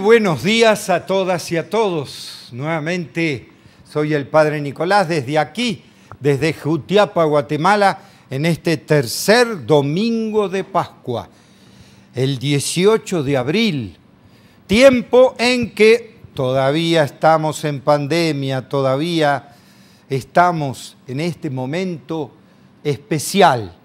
buenos días a todas y a todos. Nuevamente soy el Padre Nicolás desde aquí, desde Jutiapa, Guatemala, en este tercer domingo de Pascua, el 18 de abril, tiempo en que todavía estamos en pandemia, todavía estamos en este momento especial,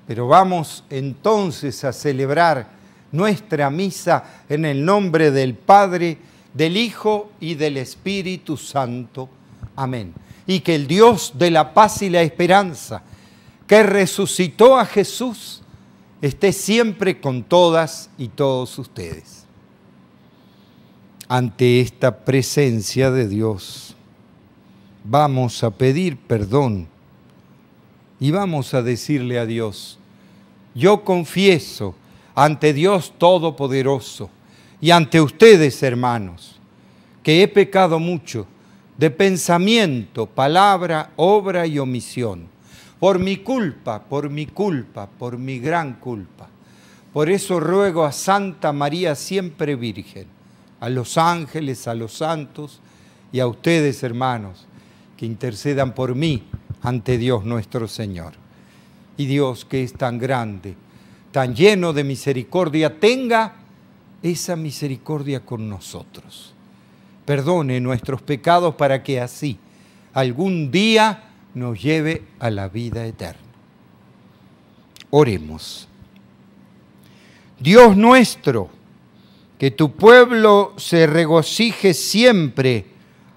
pero vamos entonces a celebrar nuestra misa en el nombre del Padre, del Hijo y del Espíritu Santo. Amén. Y que el Dios de la paz y la esperanza, que resucitó a Jesús, esté siempre con todas y todos ustedes. Ante esta presencia de Dios, vamos a pedir perdón y vamos a decirle a Dios: yo confieso ante Dios Todopoderoso y ante ustedes, hermanos, que he pecado mucho de pensamiento, palabra, obra y omisión, por mi culpa, por mi gran culpa. Por eso ruego a Santa María siempre Virgen, a los ángeles, a los santos y a ustedes, hermanos, que intercedan por mí ante Dios nuestro Señor. Y Dios, que es tan grande, tan lleno de misericordia, tenga esa misericordia con nosotros. Perdone nuestros pecados para que así algún día nos lleve a la vida eterna. Oremos. Dios nuestro, que tu pueblo se regocije siempre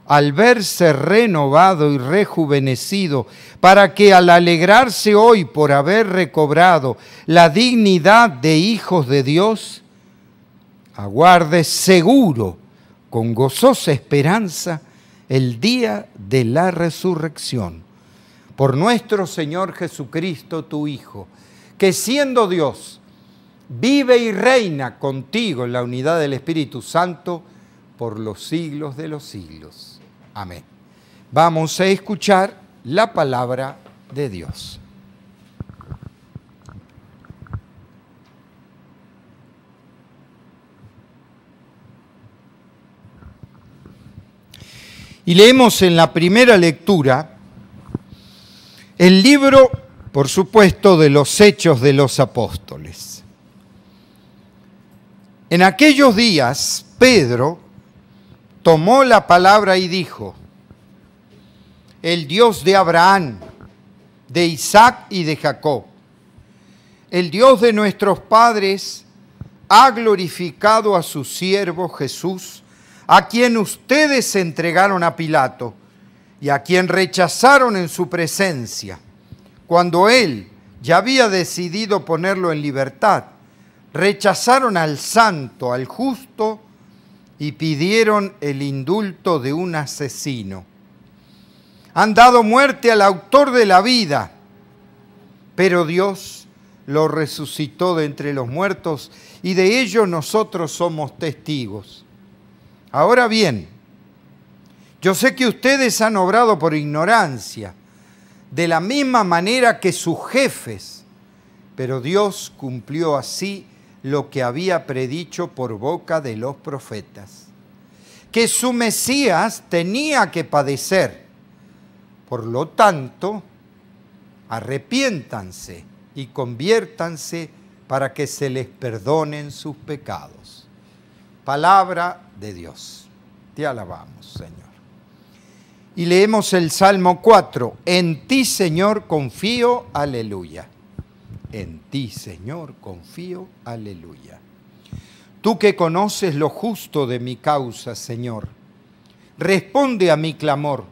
al verse renovado y rejuvenecido, para que al alegrarse hoy por haber recobrado la dignidad de hijos de Dios, aguarde seguro, con gozosa esperanza, el día de la resurrección. Por nuestro Señor Jesucristo, tu Hijo, que siendo Dios, vive y reina contigo en la unidad del Espíritu Santo, por los siglos de los siglos. Amén. Vamos a escuchar la palabra de Dios. Y leemos en la primera lectura el libro, por supuesto, de los Hechos de los Apóstoles. En aquellos días, Pedro tomó la palabra y dijo: el Dios de Abraham, de Isaac y de Jacob, el Dios de nuestros padres, ha glorificado a su siervo Jesús, a quien ustedes entregaron a Pilato y a quien rechazaron en su presencia, cuando él ya había decidido ponerlo en libertad. Rechazaron al santo, al justo, y pidieron el indulto de un asesino. Han dado muerte al autor de la vida, pero Dios lo resucitó de entre los muertos y de ello nosotros somos testigos. Ahora bien, yo sé que ustedes han obrado por ignorancia, de la misma manera que sus jefes, pero Dios cumplió así lo que había predicho por boca de los profetas, que su Mesías tenía que padecer. Por lo tanto, arrepiéntanse y conviértanse para que se les perdonen sus pecados. Palabra de Dios. Te alabamos, Señor. Y leemos el Salmo 4. En ti, Señor, confío. Aleluya. En ti, Señor, confío. Aleluya. Tú que conoces lo justo de mi causa, Señor, responde a mi clamor.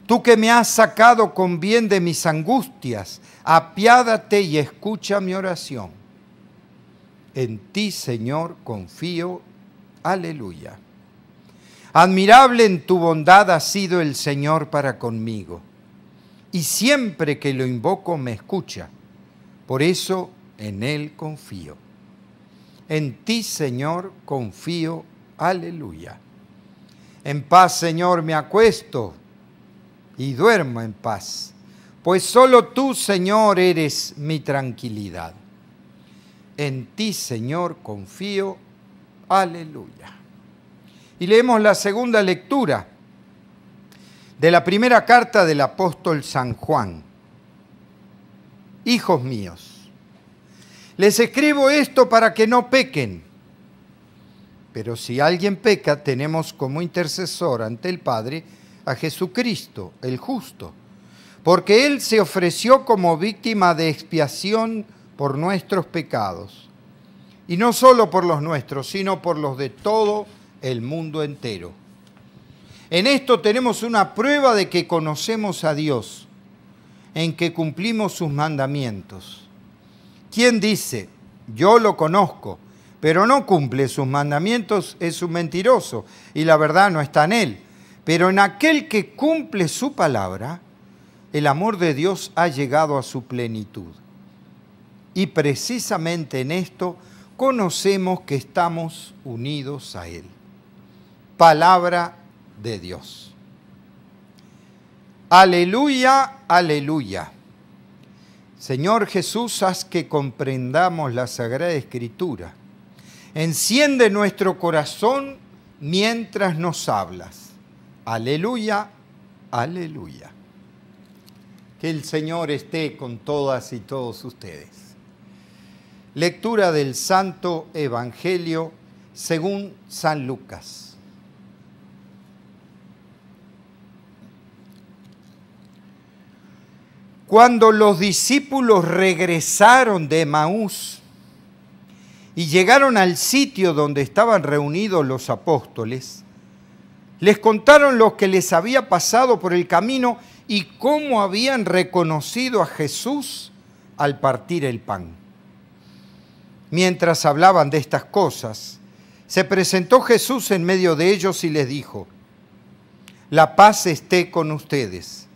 Tú que me has sacado con bien de mis angustias, apiádate y escucha mi oración. En ti, Señor, confío. Aleluya. Admirable en tu bondad ha sido el Señor para conmigo, y siempre que lo invoco me escucha. Por eso en Él confío. En ti, Señor, confío. Aleluya. En paz, Señor, me acuesto y duermo en paz, pues solo tú, Señor, eres mi tranquilidad. En ti, Señor, confío. Aleluya. Y leemos la segunda lectura de la primera carta del apóstol San Juan. Hijos míos, les escribo esto para que no pequen. Pero si alguien peca, tenemos como intercesor ante el Padre a Jesucristo, el justo, porque Él se ofreció como víctima de expiación por nuestros pecados, y no solo por los nuestros, sino por los de todo el mundo entero. En esto tenemos una prueba de que conocemos a Dios, en que cumplimos sus mandamientos. ¿Quién dice, yo lo conozco, pero no cumple sus mandamientos, es un mentiroso, y la verdad no está en él? Pero en aquel que cumple su palabra, el amor de Dios ha llegado a su plenitud. Y precisamente en esto conocemos que estamos unidos a Él. Palabra de Dios. Aleluya, aleluya. Señor Jesús, haz que comprendamos la Sagrada Escritura. Enciende nuestro corazón mientras nos hablas. Aleluya, aleluya. Que el Señor esté con todas y todos ustedes. Lectura del Santo Evangelio según San Lucas. Cuando los discípulos regresaron de Emaús y llegaron al sitio donde estaban reunidos los apóstoles, les contaron lo que les había pasado por el camino y cómo habían reconocido a Jesús al partir el pan. Mientras hablaban de estas cosas, se presentó Jesús en medio de ellos y les dijo, la paz esté con ustedes.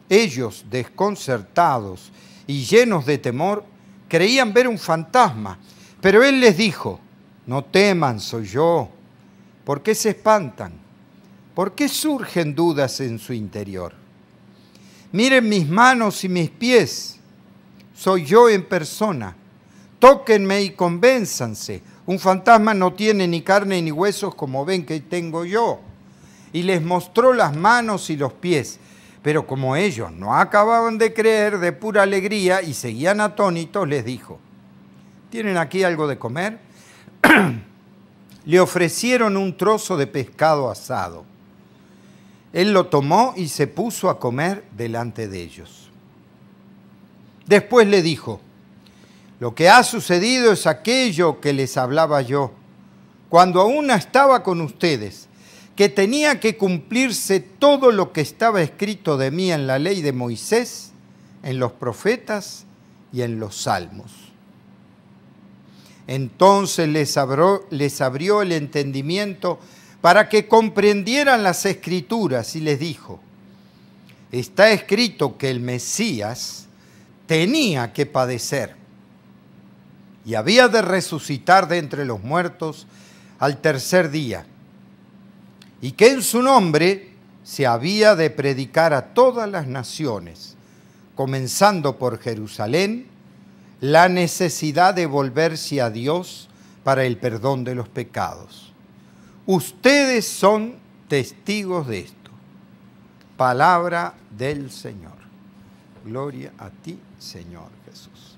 Ellos, desconcertados y llenos de temor, creían ver un fantasma, pero él les dijo, no teman, soy yo. ¿Por qué se espantan? ¿Por qué surgen dudas en su interior? Miren mis manos y mis pies, soy yo en persona. Tóquenme y convénzanse. Un fantasma no tiene ni carne ni huesos como ven que tengo yo. Y les mostró las manos y los pies. Pero como ellos no acababan de creer, de pura alegría y seguían atónitos, les dijo, ¿tienen aquí algo de comer? Le ofrecieron un trozo de pescado asado. Él lo tomó y se puso a comer delante de ellos. Después le dijo, lo que ha sucedido es aquello que les hablaba yo, cuando aún estaba con ustedes, que tenía que cumplirse todo lo que estaba escrito de mí en la ley de Moisés, en los profetas y en los salmos. Entonces les abrió el entendimiento para que comprendieran las Escrituras y les dijo, está escrito que el Mesías tenía que padecer y había de resucitar de entre los muertos al tercer día, y que en su nombre se había de predicar a todas las naciones, comenzando por Jerusalén, la necesidad de volverse a Dios para el perdón de los pecados. Ustedes son testigos de esto. Palabra del Señor. Gloria a ti, Señor Jesús.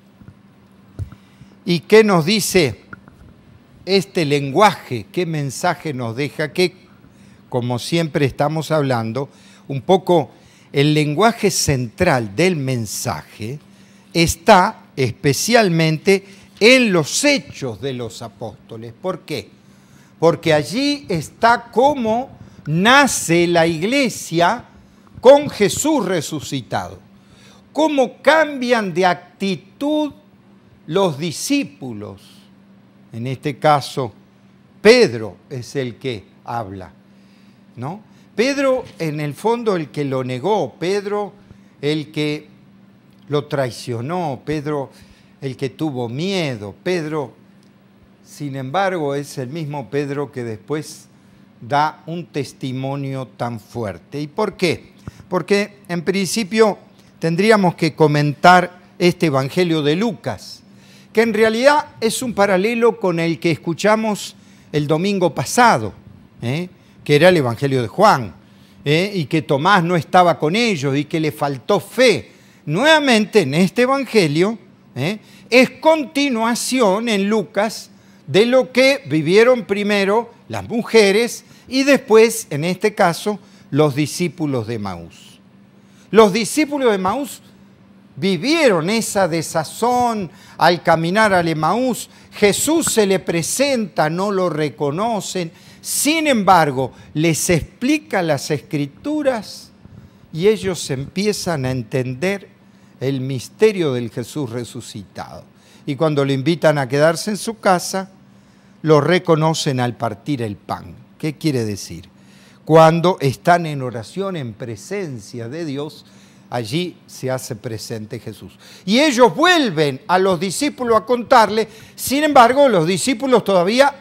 ¿Y qué nos dice este lenguaje? ¿Qué mensaje nos deja? Que, como siempre estamos hablando, un poco el lenguaje central del mensaje está especialmente en los hechos de los apóstoles. ¿Por qué? Porque allí está cómo nace la iglesia con Jesús resucitado. Cómo cambian de actitud los discípulos. En este caso, Pedro es el que habla, ¿no? Pedro, en el fondo, el que lo negó. Pedro, el que lo traicionó. Pedro, el que tuvo miedo. Pedro, sin embargo, es el mismo Pedro que después da un testimonio tan fuerte. ¿Y por qué? Porque, en principio, tendríamos que comentar este Evangelio de Lucas, que en realidad es un paralelo con el que escuchamos el domingo pasado, que era el Evangelio de Juan, y que Tomás no estaba con ellos y que le faltó fe. Nuevamente en este Evangelio es continuación en Lucas de lo que vivieron primero las mujeres y después, en este caso, los discípulos de Emaús. Los discípulos de Emaús vivieron esa desazón al caminar al Emaús. Jesús se le presenta, no lo reconocen. Sin embargo, les explica las Escrituras y ellos empiezan a entender el misterio del Jesús resucitado. Y cuando le invitan a quedarse en su casa, lo reconocen al partir el pan. ¿Qué quiere decir? Cuando están en oración, en presencia de Dios, allí se hace presente Jesús. Y ellos vuelven a los discípulos a contarle, sin embargo, los discípulos todavía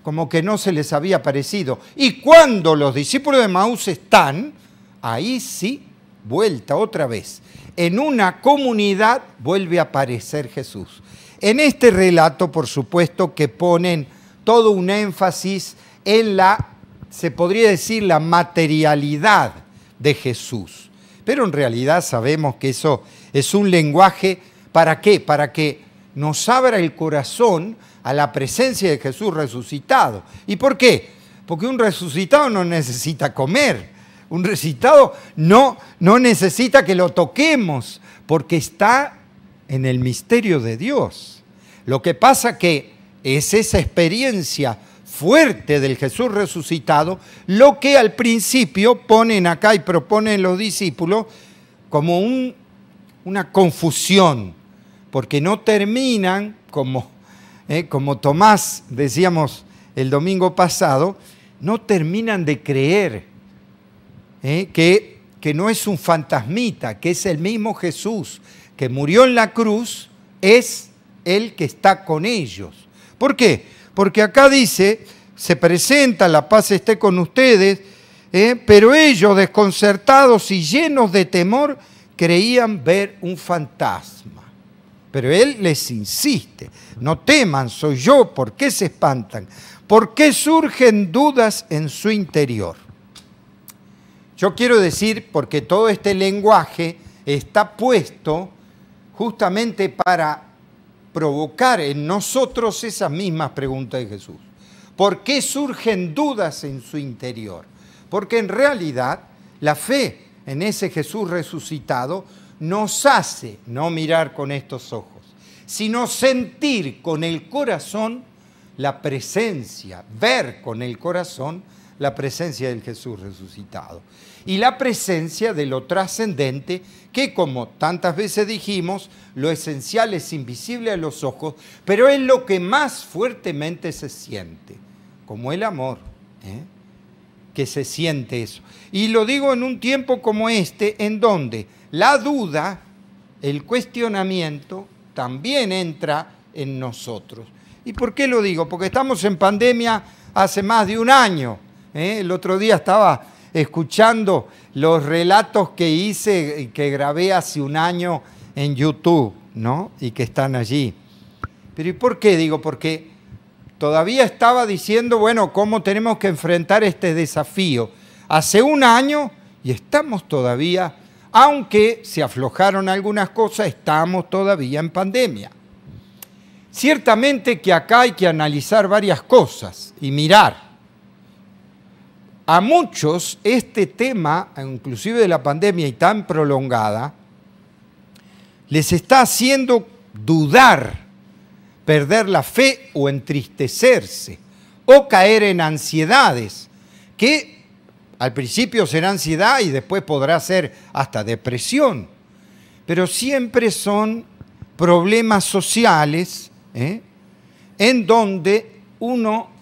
como que no se les había parecido. Y cuando los discípulos de Emaús están, ahí sí, vuelta otra vez. En una comunidad vuelve a aparecer Jesús. En este relato, por supuesto, que ponen todo un énfasis en la, se podría decir, la materialidad de Jesús. Pero en realidad sabemos que eso es un lenguaje, ¿para qué? Para que nos abra el corazón a la presencia de Jesús resucitado. ¿Y por qué? Porque un resucitado no necesita comer. Un resucitado no necesita que lo toquemos, porque está en el misterio de Dios. Lo que pasa que es esa experiencia fuerte del Jesús resucitado lo que al principio ponen acá y proponen los discípulos como una confusión, porque no terminan, como Tomás decíamos el domingo pasado, no terminan de creer que no es un fantasmita, que es el mismo Jesús que murió en la cruz, es el que está con ellos. ¿Por qué? Porque acá dice, se presenta, la paz esté con ustedes, pero ellos, desconcertados y llenos de temor, creían ver un fantasma. Pero él les insiste, no teman, soy yo, ¿por qué se espantan? ¿Por qué surgen dudas en su interior? Yo quiero decir, porque todo este lenguaje está puesto justamente para provocar en nosotros esas mismas preguntas de Jesús. ¿Por qué surgen dudas en su interior? Porque en realidad la fe en ese Jesús resucitado nos hace no mirar con estos ojos, sino sentir con el corazón la presencia, ver con el corazón la presencia del Jesús resucitado. Y la presencia de lo trascendente que, como tantas veces dijimos, lo esencial es invisible a los ojos, pero es lo que más fuertemente se siente, como el amor, que se siente eso. Y lo digo en un tiempo como este, en donde la duda, el cuestionamiento, también entra en nosotros. ¿Y por qué lo digo? Porque estamos en pandemia hace más de un año. El otro día estaba escuchando los relatos que hice y que grabé hace un año en YouTube, ¿no? Y que están allí. Pero ¿y por qué? Digo, porque todavía estaba diciendo, bueno, cómo tenemos que enfrentar este desafío. Hace un año y estamos todavía, aunque se aflojaron algunas cosas, estamos todavía en pandemia. Ciertamente que acá hay que analizar varias cosas y mirar. A muchos este tema, inclusive de la pandemia y tan prolongada, les está haciendo dudar, perder la fe o entristecerse o caer en ansiedades, que al principio será ansiedad y después podrá ser hasta depresión, pero siempre son problemas sociales en donde uno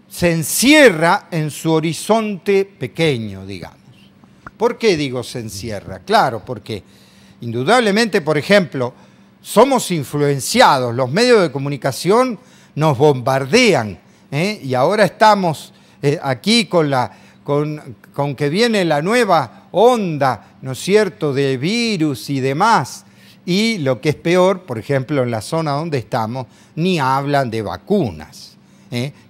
se encierra en su horizonte pequeño, digamos. ¿Por qué digo se encierra? Claro, porque indudablemente, por ejemplo, somos influenciados, los medios de comunicación nos bombardean, y ahora estamos aquí con que viene la nueva onda, ¿no es cierto?, de virus y demás, y lo que es peor, por ejemplo, en la zona donde estamos, ni hablan de vacunas.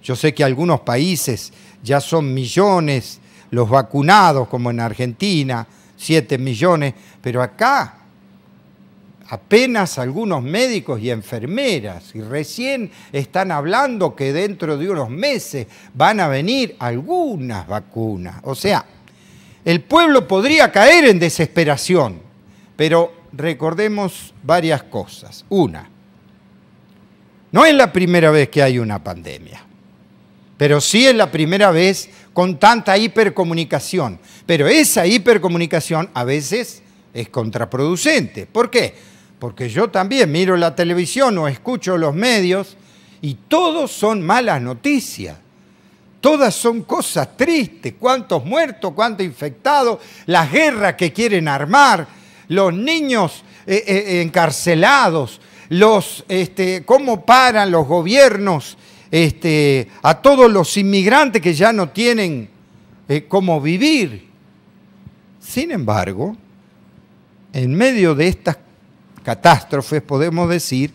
Yo sé que algunos países ya son millones los vacunados, como en Argentina, 7 millones, pero acá apenas algunos médicos y enfermeras, y recién están hablando que dentro de unos meses van a venir algunas vacunas. O sea, el pueblo podría caer en desesperación, pero recordemos varias cosas. Una, no es la primera vez que hay una pandemia, pero sí es la primera vez con tanta hipercomunicación. Pero esa hipercomunicación a veces es contraproducente. ¿Por qué? Porque yo también miro la televisión o escucho los medios y todos son malas noticias. Todas son cosas tristes. ¿Cuántos muertos? ¿Cuántos infectados? Las guerras que quieren armar, los niños encarcelados, cómo paran los gobiernos a todos los inmigrantes que ya no tienen cómo vivir. Sin embargo, en medio de estas catástrofes, podemos decir,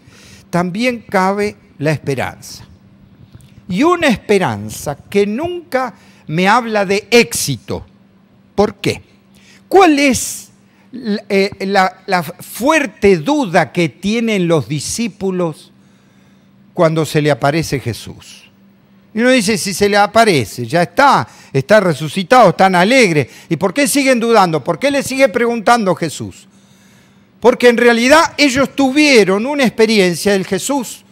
también cabe la esperanza. Y una esperanza que nunca me habla de éxito. ¿Por qué? ¿Cuál es la fuerte duda que tienen los discípulos cuando se le aparece Jesús? Y uno dice, si se le aparece, ya está resucitado, están alegres. ¿Y por qué siguen dudando? ¿Por qué le sigue preguntando Jesús? Porque en realidad ellos tuvieron una experiencia del Jesús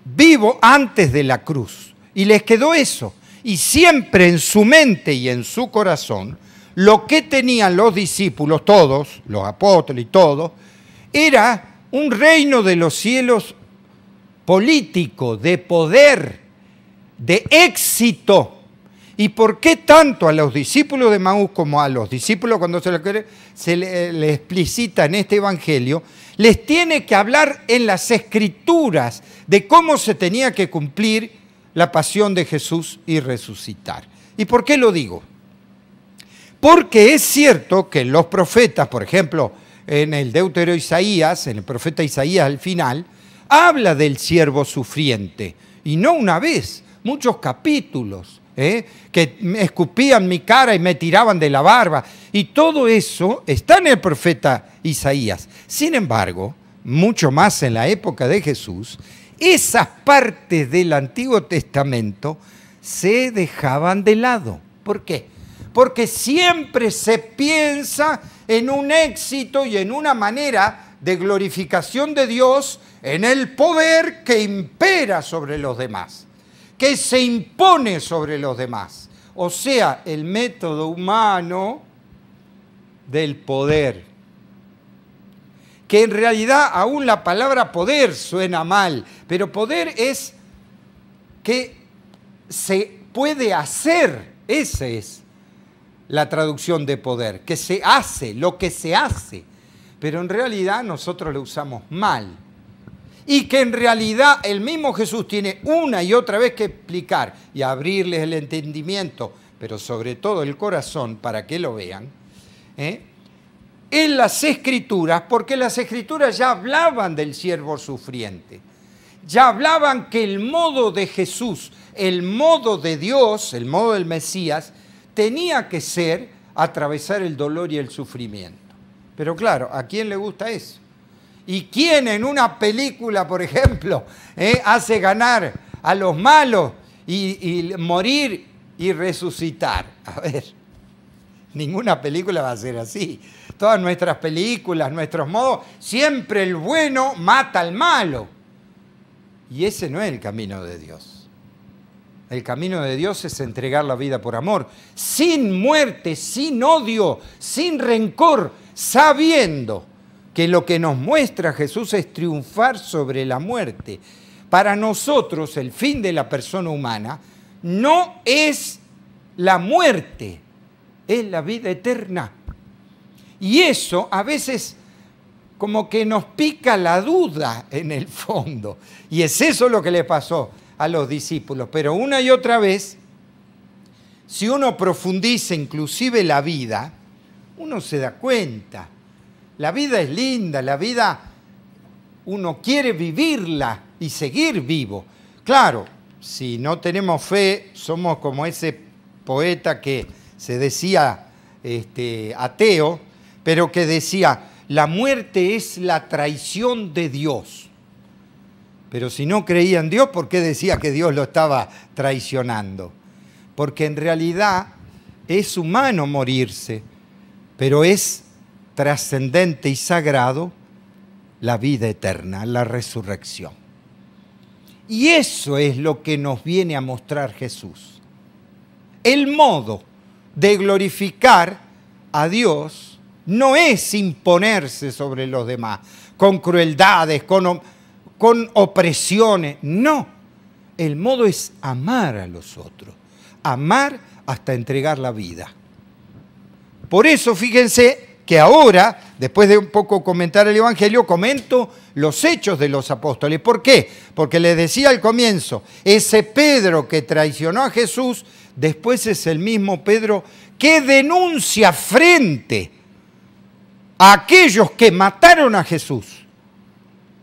vivo antes de la cruz. Y les quedó eso. Y siempre en su mente y en su corazón, lo que tenían los discípulos, todos, los apóstoles y todos, era un reino de los cielos político, de poder, de éxito. ¿Y por qué tanto a los discípulos de Emaús como a los discípulos cuando se le explicita en este evangelio, les tiene que hablar en las escrituras de cómo se tenía que cumplir la pasión de Jesús y resucitar? ¿Y por qué lo digo? Porque es cierto que los profetas, por ejemplo, en el Deutero Isaías, en el profeta Isaías al final, habla del siervo sufriente, y no una vez, muchos capítulos. Que me escupían mi cara y me tiraban de la barba. Y todo eso está en el profeta Isaías. Sin embargo, mucho más en la época de Jesús, esas partes del Antiguo Testamento se dejaban de lado. ¿Por qué? Porque siempre se piensa en un éxito y en una manera de glorificación de Dios en el poder que impera sobre los demás, que se impone sobre los demás. O sea, el método humano del poder. Que en realidad aún la palabra poder suena mal, pero poder es que se puede hacer. Esa es la traducción de poder, que se hace, lo que se hace. Pero en realidad nosotros lo usamos mal. Y que en realidad el mismo Jesús tiene una y otra vez que explicar y abrirles el entendimiento, pero sobre todo el corazón para que lo vean, en las Escrituras, porque las Escrituras ya hablaban del siervo sufriente, ya hablaban que el modo de Jesús, el modo de Dios, el modo del Mesías, tenía que ser atravesar el dolor y el sufrimiento. Pero claro, ¿a quién le gusta eso? ¿Y quién en una película, por ejemplo, hace ganar a los malos y morir y resucitar? A ver, ninguna película va a ser así. Todas nuestras películas, nuestros modos, siempre el bueno mata al malo. Y ese no es el camino de Dios. El camino de Dios es entregar la vida por amor, sin muerte, sin odio, sin rencor, sabiendo que lo que nos muestra Jesús es triunfar sobre la muerte. Para nosotros, el fin de la persona humana no es la muerte, es la vida eterna. Y eso a veces como que nos pica la duda en el fondo. Y es eso lo que le pasó a los discípulos. Pero una y otra vez, si uno profundiza inclusive la vida, uno se da cuenta. La vida es linda, la vida uno quiere vivirla y seguir vivo. Claro, si no tenemos fe, somos como ese poeta que se decía ateo, pero que decía, la muerte es la traición de Dios. Pero si no creía en Dios, ¿por qué decía que Dios lo estaba traicionando? Porque en realidad es humano morirse, pero es trascendente y sagrado la vida eterna, la resurrección. Y eso es lo que nos viene a mostrar Jesús. El modo de glorificar a Dios no es imponerse sobre los demás, con crueldades, con opresiones. No, el modo es amar a los otros, amar hasta entregar la vida. Por eso, fíjense que ahora, después de un poco comentar el Evangelio, comento los hechos de los apóstoles. ¿Por qué? Porque les decía al comienzo, ese Pedro que traicionó a Jesús, después es el mismo Pedro que denuncia frente a aquellos que mataron a Jesús.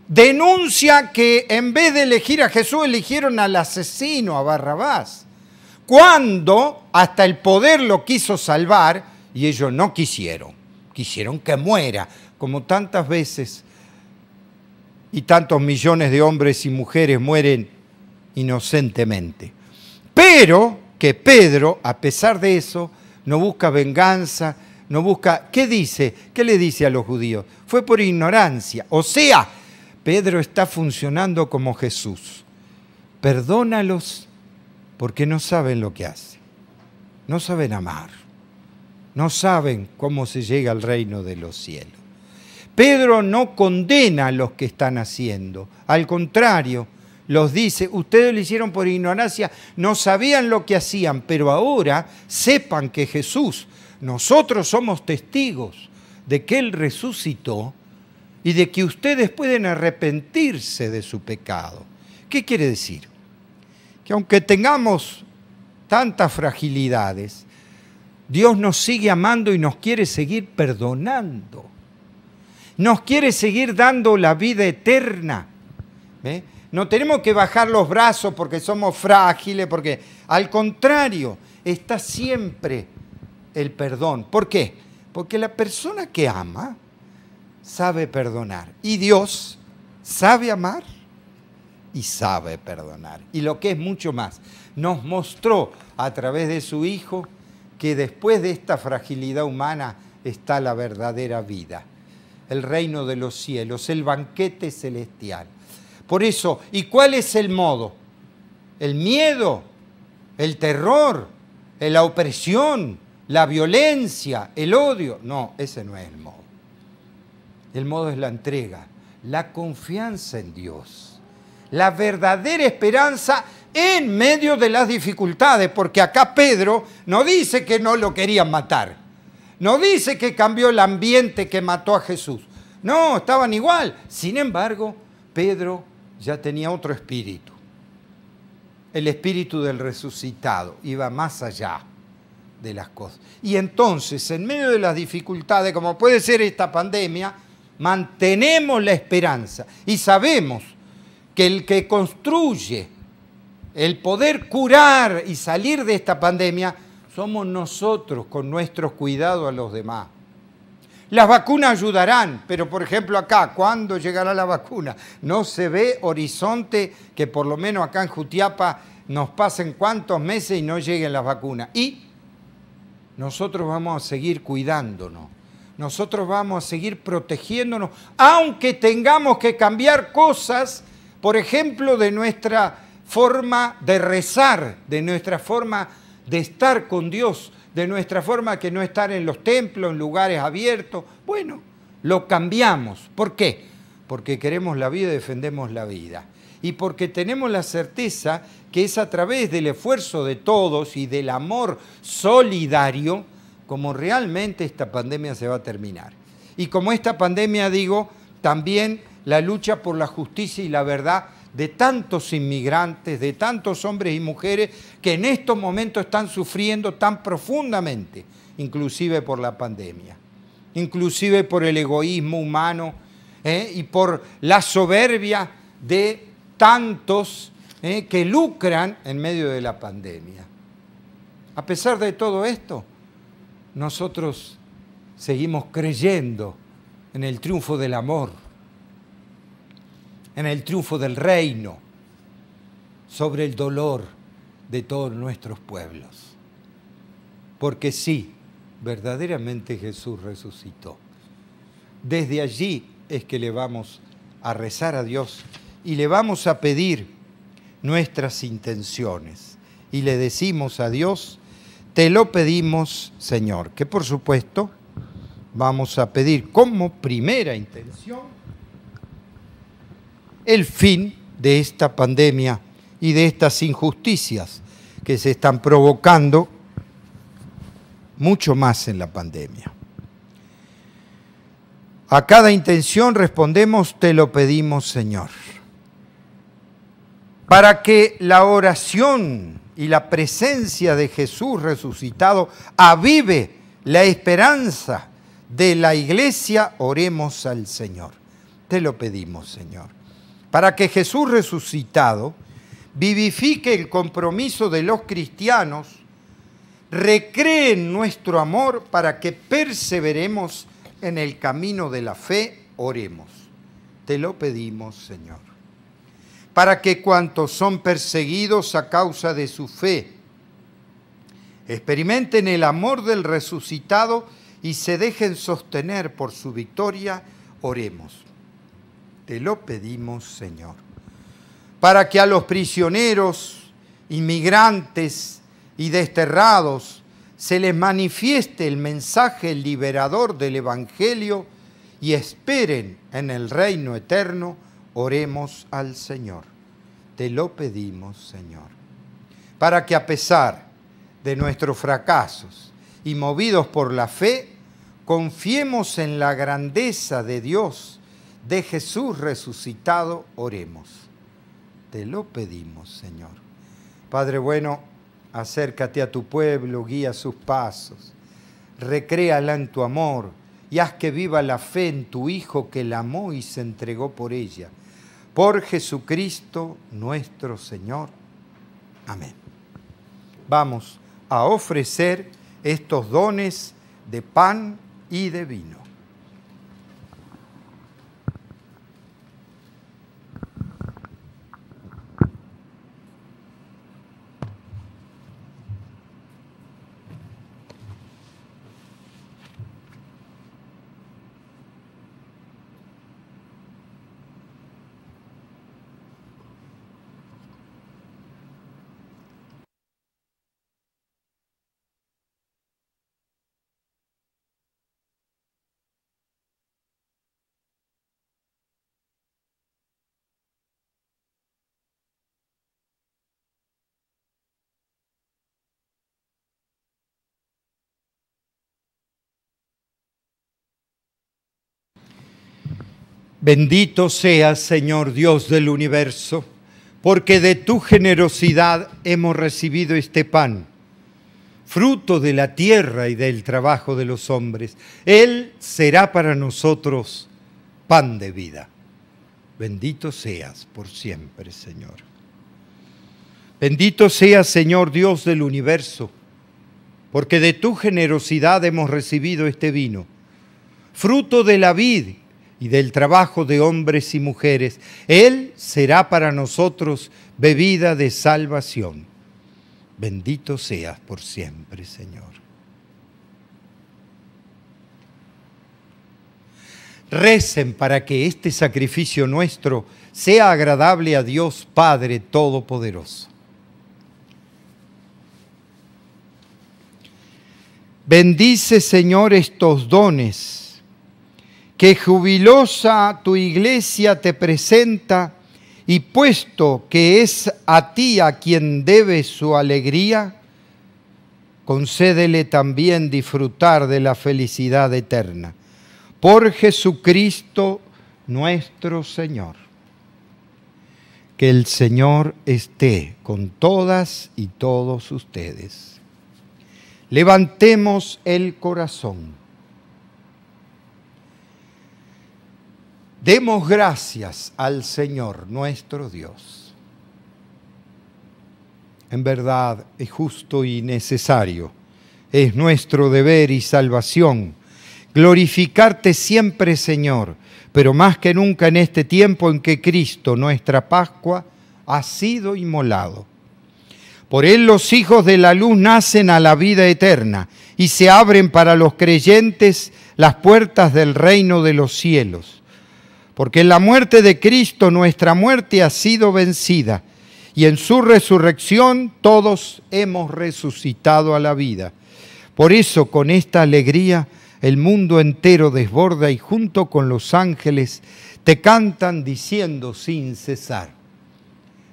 Denuncia que en vez de elegir a Jesús, eligieron al asesino, a Barrabás. Cuando hasta el poder lo quiso salvar y ellos no quisieron. Quisieron que muera, como tantas veces y tantos millones de hombres y mujeres mueren inocentemente. Pero que Pedro, a pesar de eso, no busca venganza, no busca... ¿Qué dice? ¿Qué le dice a los judíos? Fue por ignorancia. O sea, Pedro está funcionando como Jesús. Perdónalos porque no saben lo que hacen. No saben amar. No saben cómo se llega al reino de los cielos. Pedro no condena a los que están haciendo. Al contrario, los dice, ustedes lo hicieron por ignorancia, no sabían lo que hacían, pero ahora sepan que Jesús, nosotros somos testigos de que Él resucitó y de que ustedes pueden arrepentirse de su pecado. ¿Qué quiere decir? Que aunque tengamos tantas fragilidades, Dios nos sigue amando y nos quiere seguir perdonando. Nos quiere seguir dando la vida eterna. ¿Ve? No tenemos que bajar los brazos porque somos frágiles, porque al contrario, está siempre el perdón. ¿Por qué? Porque la persona que ama sabe perdonar. Y Dios sabe amar y sabe perdonar. Y lo que es mucho más, nos mostró a través de su Hijo que después de esta fragilidad humana está la verdadera vida, el reino de los cielos, el banquete celestial. Por eso, ¿y cuál es el modo? ¿El miedo? ¿El terror? ¿La opresión? ¿La violencia? ¿El odio? No, ese no es el modo. El modo es la entrega, la confianza en Dios, la verdadera esperanza en medio de las dificultades, porque acá Pedro no dice que no lo querían matar, no dice que cambió el ambiente que mató a Jesús, no, estaban igual. Sin embargo, Pedro ya tenía otro espíritu, el espíritu del resucitado, iba más allá de las cosas. Y entonces, en medio de las dificultades, como puede ser esta pandemia, mantenemos la esperanza y sabemos que el que construye el poder curar y salir de esta pandemia somos nosotros con nuestros cuidados a los demás. Las vacunas ayudarán, pero por ejemplo acá, ¿cuándo llegará la vacuna? No se ve horizonte que por lo menos acá en Jutiapa nos pasen cuántos meses y no lleguen las vacunas. Y nosotros vamos a seguir cuidándonos, nosotros vamos a seguir protegiéndonos, aunque tengamos que cambiar cosas, por ejemplo, de nuestra forma de rezar, de nuestra forma de estar con Dios, de nuestra forma que no estar en los templos, en lugares abiertos. Bueno, lo cambiamos. ¿Por qué? Porque queremos la vida y defendemos la vida. Y porque tenemos la certeza que es a través del esfuerzo de todos y del amor solidario como realmente esta pandemia se va a terminar. Y como esta pandemia, digo, también la lucha por la justicia y la verdad de tantos inmigrantes, de tantos hombres y mujeres que en estos momentos están sufriendo tan profundamente, inclusive por la pandemia, inclusive por el egoísmo humano y por la soberbia de tantos que lucran en medio de la pandemia. A pesar de todo esto, nosotros seguimos creyendo en el triunfo del amor, en el triunfo del reino sobre el dolor de todos nuestros pueblos. Porque sí, verdaderamente Jesús resucitó. Desde allí es que le vamos a rezar a Dios y le vamos a pedir nuestras intenciones. Y le decimos a Dios, te lo pedimos, Señor, que por supuesto vamos a pedir como primera intención el fin de esta pandemia y de estas injusticias que se están provocando mucho más en la pandemia. A cada intención respondemos, te lo pedimos, Señor, para que la oración y la presencia de Jesús resucitado avive la esperanza de la iglesia, oremos al Señor. Te lo pedimos, Señor, para que Jesús resucitado vivifique el compromiso de los cristianos, recree en nuestro amor para que perseveremos en el camino de la fe, oremos. Te lo pedimos, Señor, para que cuantos son perseguidos a causa de su fe experimenten el amor del resucitado y se dejen sostener por su victoria, oremos. Te lo pedimos, Señor, para que a los prisioneros, inmigrantes y desterrados se les manifieste el mensaje liberador del Evangelio y esperen en el reino eterno, oremos al Señor. Te lo pedimos, Señor, para que a pesar de nuestros fracasos y movidos por la fe, confiemos en la grandeza de Dios, de Jesús resucitado, oremos. Te lo pedimos, Señor. Padre bueno, acércate a tu pueblo, guía sus pasos, recréala en tu amor y haz que viva la fe en tu Hijo que la amó y se entregó por ella. Por Jesucristo nuestro Señor. Amén. Vamos a ofrecer estos dones de pan y de vino. Bendito seas, Señor Dios del universo, porque de tu generosidad hemos recibido este pan, fruto de la tierra y del trabajo de los hombres. Él será para nosotros pan de vida. Bendito seas por siempre, Señor. Bendito seas, Señor Dios del universo, porque de tu generosidad hemos recibido este vino, fruto de la vid y del trabajo de hombres y mujeres. Él será para nosotros bebida de salvación. Bendito seas por siempre, Señor. Recen para que este sacrificio nuestro sea agradable a Dios Padre Todopoderoso. Bendice, Señor, estos dones que jubilosa tu iglesia te presenta, y puesto que es a ti a quien debe su alegría, concédele también disfrutar de la felicidad eterna. Por Jesucristo nuestro Señor. Que el Señor esté con todas y todos ustedes. Levantemos el corazón. Demos gracias al Señor nuestro Dios. En verdad es justo y necesario. Es nuestro deber y salvación glorificarte siempre, Señor, pero más que nunca en este tiempo en que Cristo, nuestra Pascua, ha sido inmolado. Por Él los hijos de la luz nacen a la vida eterna y se abren para los creyentes las puertas del reino de los cielos. Porque en la muerte de Cristo nuestra muerte ha sido vencida y en su resurrección todos hemos resucitado a la vida. Por eso con esta alegría el mundo entero desborda y junto con los ángeles te cantan diciendo sin cesar: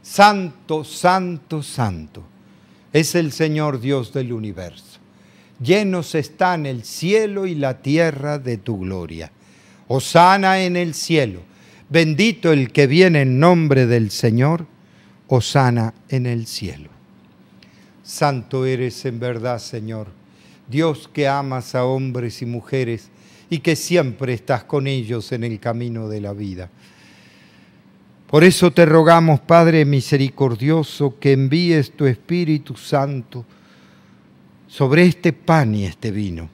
Santo, santo, santo es el Señor Dios del universo. Llenos están el cielo y la tierra de tu gloria. Hosana en el cielo. Bendito el que viene en nombre del Señor. Hosana en el cielo. Santo eres en verdad, Señor, Dios que amas a hombres y mujeres y que siempre estás con ellos en el camino de la vida. Por eso te rogamos, Padre misericordioso, que envíes tu Espíritu Santo sobre este pan y este vino,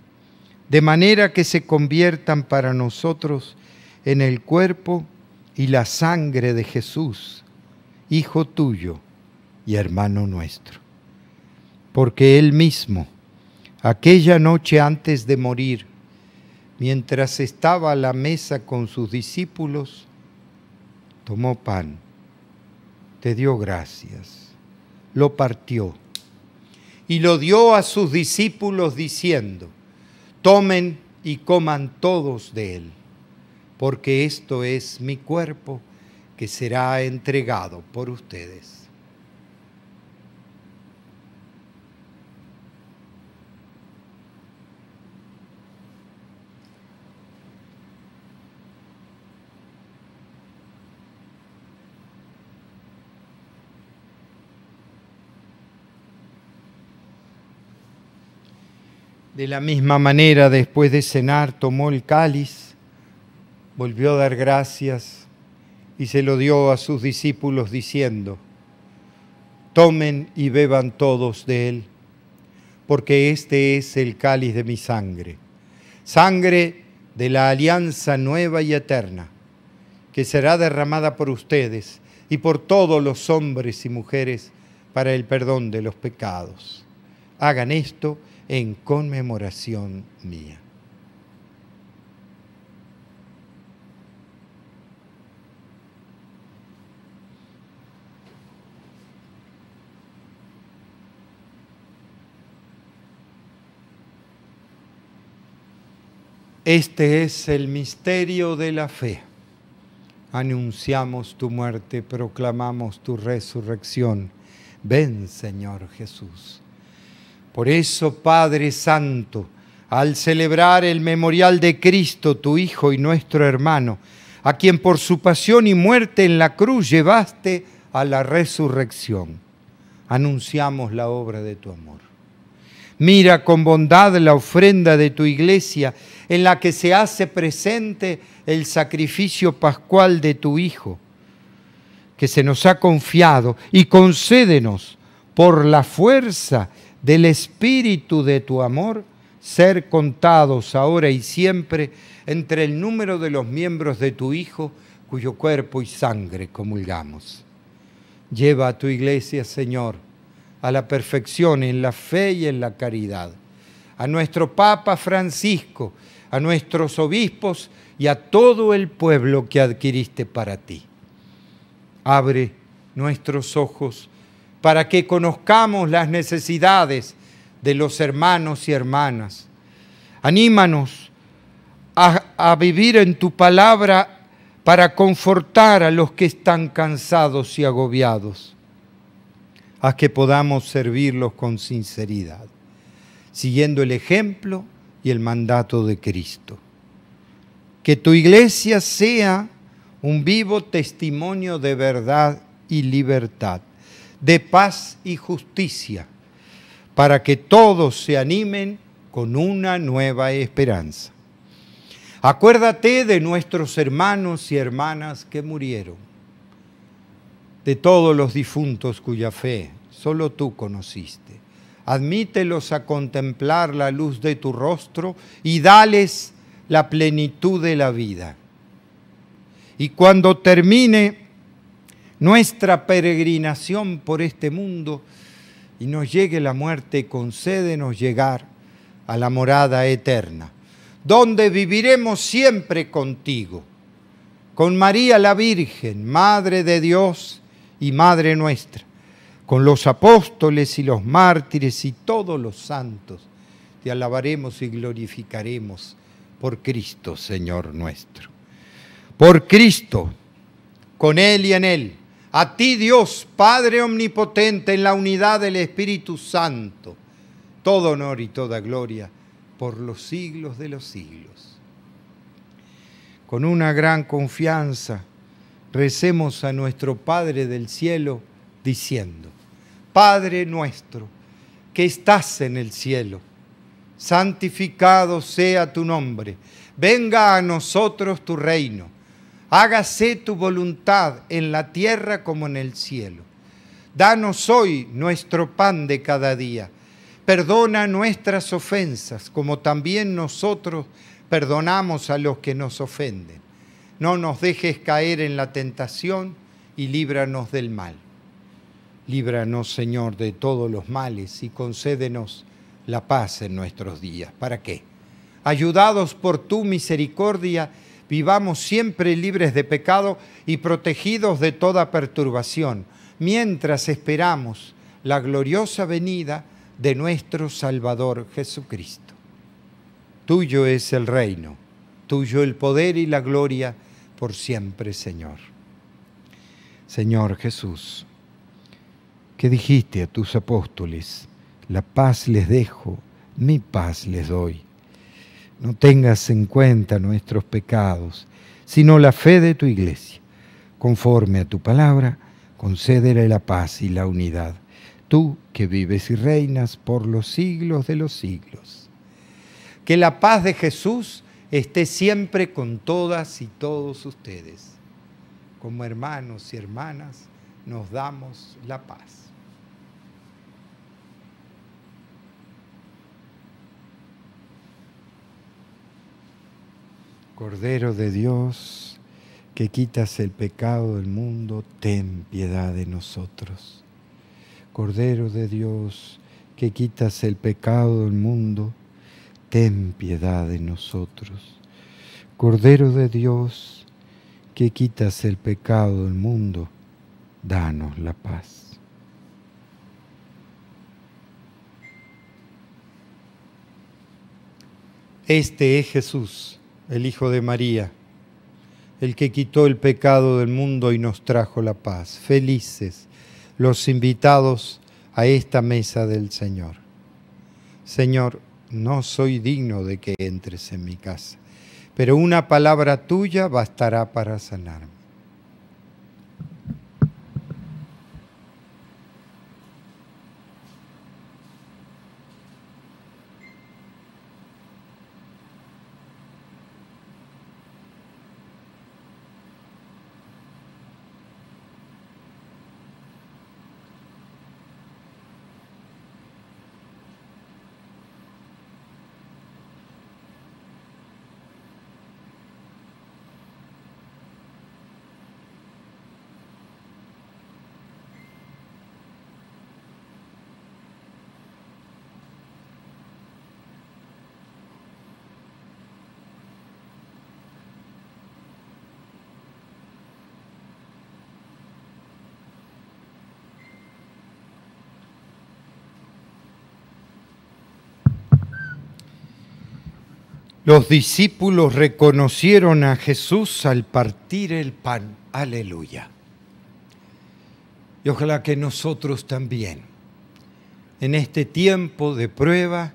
de manera que se conviertan para nosotros en el cuerpo y la sangre de Jesús, Hijo tuyo y hermano nuestro. Porque Él mismo, aquella noche antes de morir, mientras estaba a la mesa con sus discípulos, tomó pan, te dio gracias, lo partió y lo dio a sus discípulos diciendo: tomen y coman todos de él, porque esto es mi cuerpo que será entregado por ustedes. De la misma manera, después de cenar, tomó el cáliz, volvió a dar gracias y se lo dio a sus discípulos diciendo: tomen y beban todos de él, porque este es el cáliz de mi sangre, sangre de la alianza nueva y eterna, que será derramada por ustedes y por todos los hombres y mujeres para el perdón de los pecados. Hagan esto en conmemoración mía. Este es el misterio de la fe. Anunciamos tu muerte, proclamamos tu resurrección. Ven, Señor Jesús. Por eso, Padre Santo, al celebrar el memorial de Cristo, tu Hijo y nuestro hermano, a quien por su pasión y muerte en la cruz llevaste a la resurrección, anunciamos la obra de tu amor. Mira con bondad la ofrenda de tu iglesia, en la que se hace presente el sacrificio pascual de tu Hijo, que se nos ha confiado, y concédenos, por la fuerza del Espíritu de tu amor, ser contados ahora y siempre entre el número de los miembros de tu Hijo, cuyo cuerpo y sangre comulgamos. Lleva a tu iglesia, Señor, a la perfección en la fe y en la caridad. A nuestro Papa Francisco, a nuestros obispos y a todo el pueblo que adquiriste para ti. Abre nuestros ojos para que conozcamos las necesidades de los hermanos y hermanas. Anímanos a vivir en tu palabra para confortar a los que están cansados y agobiados. Haz que podamos servirlos con sinceridad, siguiendo el ejemplo y el mandato de Cristo. Que tu iglesia sea un vivo testimonio de verdad y libertad, de paz y justicia, para que todos se animen con una nueva esperanza. Acuérdate de nuestros hermanos y hermanas que murieron, de todos los difuntos cuya fe solo tú conociste. Admítelos a contemplar la luz de tu rostro y dales la plenitud de la vida. Y cuando termine nuestra peregrinación por este mundo y nos llegue la muerte, concédenos llegar a la morada eterna, donde viviremos siempre contigo, con María la Virgen, Madre de Dios y Madre nuestra, con los apóstoles y los mártires y todos los santos. Te alabaremos y glorificaremos por Cristo, Señor nuestro. Por Cristo, con Él y en Él, a ti Dios, Padre omnipotente, en la unidad del Espíritu Santo, todo honor y toda gloria por los siglos de los siglos. Con una gran confianza, recemos a nuestro Padre del cielo, diciendo: Padre nuestro, que estás en el cielo, santificado sea tu nombre. Venga a nosotros tu reino. Hágase tu voluntad en la tierra como en el cielo. Danos hoy nuestro pan de cada día. Perdona nuestras ofensas, como también nosotros perdonamos a los que nos ofenden. No nos dejes caer en la tentación y líbranos del mal. Líbranos, Señor, de todos los males y concédenos la paz en nuestros días. ¿Para qué? Ayudados por tu misericordia, vivamos siempre libres de pecado y protegidos de toda perturbación, mientras esperamos la gloriosa venida de nuestro Salvador Jesucristo. Tuyo es el reino, tuyo el poder y la gloria por siempre, Señor. Señor Jesús, que dijiste a tus apóstoles: la paz les dejo, mi paz les doy. No tengas en cuenta nuestros pecados, sino la fe de tu iglesia. Conforme a tu palabra, concédele la paz y la unidad. Tú que vives y reinas por los siglos de los siglos. Que la paz de Jesús esté siempre con todas y todos ustedes. Como hermanos y hermanas, nos damos la paz. Cordero de Dios, que quitas el pecado del mundo, ten piedad de nosotros. Cordero de Dios, que quitas el pecado del mundo, ten piedad de nosotros. Cordero de Dios, que quitas el pecado del mundo, danos la paz. Este es Jesús, el Hijo de María, el que quitó el pecado del mundo y nos trajo la paz. Felices los invitados a esta mesa del Señor. Señor, no soy digno de que entres en mi casa, pero una palabra tuya bastará para sanarme. Los discípulos reconocieron a Jesús al partir el pan. Aleluya. Y ojalá que nosotros también, en este tiempo de prueba,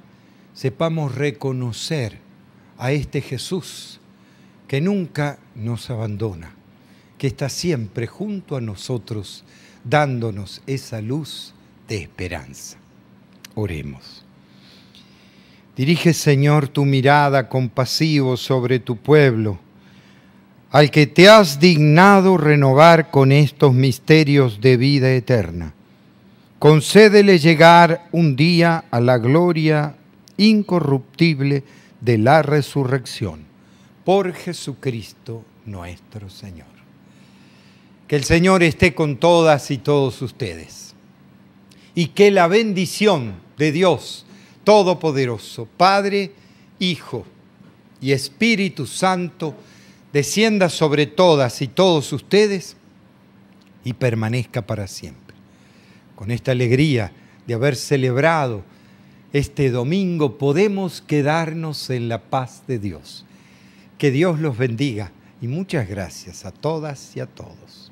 sepamos reconocer a este Jesús que nunca nos abandona, que está siempre junto a nosotros, dándonos esa luz de esperanza. Oremos. Dirige, Señor, tu mirada compasivo sobre tu pueblo, al que te has dignado renovar con estos misterios de vida eterna. concédele llegar un día a la gloria incorruptible de la resurrección. Por Jesucristo nuestro Señor. Que el Señor esté con todas y todos ustedes. Y que la bendición de Dios Todopoderoso, Padre, Hijo y Espíritu Santo, descienda sobre todas y todos ustedes y permanezca para siempre. Con esta alegría de haber celebrado este domingo, podemos quedarnos en la paz de Dios. Que Dios los bendiga y muchas gracias a todas y a todos.